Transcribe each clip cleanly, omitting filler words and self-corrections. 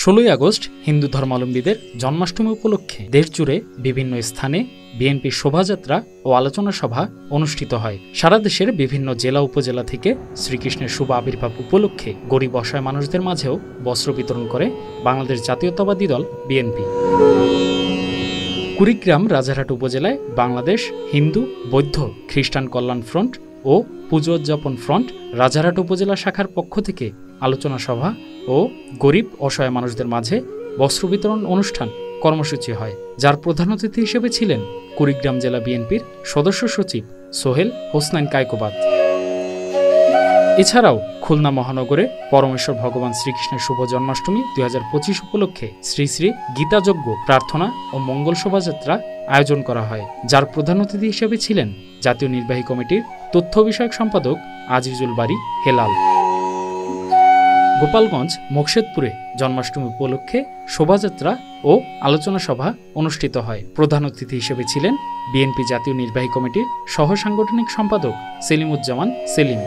16 August Hindu ধর্মাবলম্বীদের জন্মাষ্টমী উপলক্ষে দেশজুড়ে বিভিন্ন স্থানে বিএনপির শোভাযাত্রা ও আলোচনা সভা অনুষ্ঠিত হয়। সারা দেশের বিভিন্ন জেলা উপজেলা থেকে শ্রীকৃষ্ণের শুভ আবির্ভাব উপলক্ষে গরিব অসহায় মানুষদের মাঝেও বস্ত্র বিতরণ করে বাংলাদেশ জাতীয়তাবাদী দল বিএনপি। কুড়িগ্রাম রাজারহাট উপজেলায় বাংলাদেশ হিন্দু বৌদ্ধ খ্রিস্টান কল্যাণ ফ্রন্ট ও পুজো উদযাপন ফ্রন্ট রাজারহাট উপজেলা শাখার পক্ষ থেকে আলোচনা সভা ও গরিব অসহায় মানুষদের মাঝে বস্ত্র বিতরণ অনুষ্ঠান কর্মসূচি হয়, যার প্রধান অতিথি হিসেবে ছিলেন কুড়িগ্রাম জেলা বিএনপির সদস্য সচিব সোহেল হোসনাইন কায়কোবাদ। এছাড়াও খুলনা মহানগরে পরমেশ্বর ভগবান শ্রীকৃষ্ণের শুভ জন্মাষ্টমী 2025 উপলক্ষে শ্রী শ্রী গীতাযজ্ঞ প্রার্থনা ও মঙ্গল শোভাযাত্রা আয়োজন করা হয়, যার প্রধান অতিথি হিসেবে ছিলেন জাতীয় নির্বাহী কমিটির তথ্য বিষয়ক সম্পাদক আজিজুল বারী হেলাল। গোপালগঞ্জ মোকশেদপুরে জন্মাষ্টমী উপলক্ষে শোভাযাত্রা ও আলোচনা সভা অনুষ্ঠিত হয়। প্রধান অতিথি হিসেবে ছিলেন বিএনপি জাতীয় নির্বাহী কমিটির সহ সাংগঠনিক সম্পাদক সেলিমুজ্জামান সেলিম।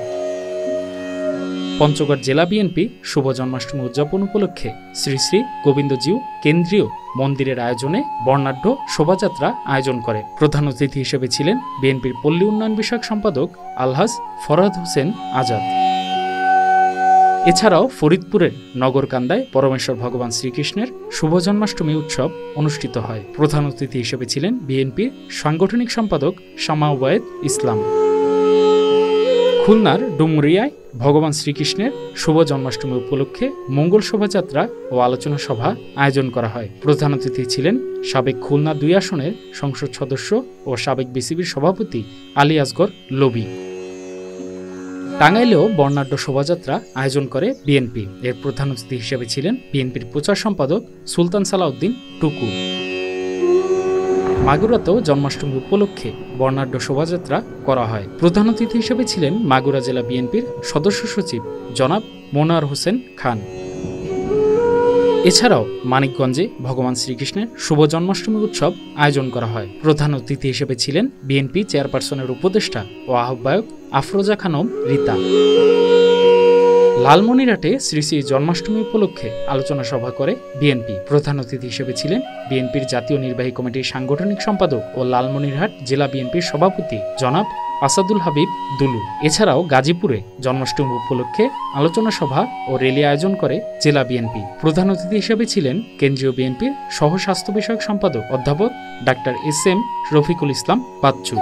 পঞ্চগড় জেলা বিএনপি শুভ জন্মাষ্টমী উদযাপন উপলক্ষে শ্রী শ্রী গোবিন্দজিউ কেন্দ্রীয় মন্দিরের আয়োজনে বর্ণাঢ্য শোভাযাত্রা আয়োজন করে। প্রধান অতিথি হিসেবে ছিলেন বিএনপির পল্লী উন্নয়ন বিষয়ক সম্পাদক আলহাজ ফরহাদ হোসেন আজাদ। এছাড়াও ফরিদপুরের নগরকান্দায় পরমেশ্বর ভগবান শ্রীকৃষ্ণের শুভ জন্মাষ্টমী উৎসব অনুষ্ঠিত হয়। প্রধান অতিথি হিসেবে ছিলেন বিএনপির সাংগঠনিক সম্পাদক শামা ওবায়েদ ইসলাম। খুলনার ডুমুরিয়ায় ভগবান শ্রীকৃষ্ণের শুভ জন্মাষ্টমী উপলক্ষে মঙ্গল শোভাযাত্রা ও আলোচনা সভা আয়োজন করা হয়। প্রধান অতিথি ছিলেন সাবেক খুলনা 2 আসনের সংসদ সদস্য ও সাবেক বিসিবির সভাপতি আলী আসগর লবি। টাঙ্গাইলেও বর্ণাঢ্য শোভাযাত্রা আয়োজন করে বিএনপি। এর প্রধান অতিথি হিসেবে ছিলেন বিএনপির প্রচার সম্পাদক সুলতান সালাউদ্দিন টুকু। মাগুরাতেও জন্মাষ্টমী উপলক্ষে বর্ণাঢ্য শোভাযাত্রা করা হয়। প্রধান অতিথি হিসেবে ছিলেন মাগুরা জেলা বিএনপির সদস্য সচিব জনাব মোনার হোসেন খান। এছাড়াও মানিকগঞ্জে ভগবান শ্রীকৃষ্ণের শুভ জন্মাষ্টমী উৎসব আয়োজন করা হয়। প্রধান অতিথি হিসেবে ছিলেন বিএনপি চেয়ারপারসনের উপদেষ্টা ও আহ্বায়ক আফরোজা খানম রীতা। লালমনিরহাটে শ্রী শ্রী জন্মাষ্টমী উপলক্ষে আলোচনা সভা করে বিএনপি। প্রধান অতিথি হিসেবে ছিলেন বিএনপির জাতীয় নির্বাহী কমিটির সাংগঠনিক সম্পাদক ও লালমনিরহাট জেলা বিএনপির সভাপতি জনাব আসাদুল হাবিব দুলু। এছাড়াও গাজীপুরে জন্মাষ্টমী উপলক্ষে আলোচনা সভা ও র্যালি আয়োজন করে জেলা বিএনপি। প্রধান অতিথি হিসেবে ছিলেন কেন্দ্রীয় বিএনপির সহ স্বাস্থ্য বিষয়ক সম্পাদক অধ্যাপক doctor S M Rafiqul Islam Bachchu.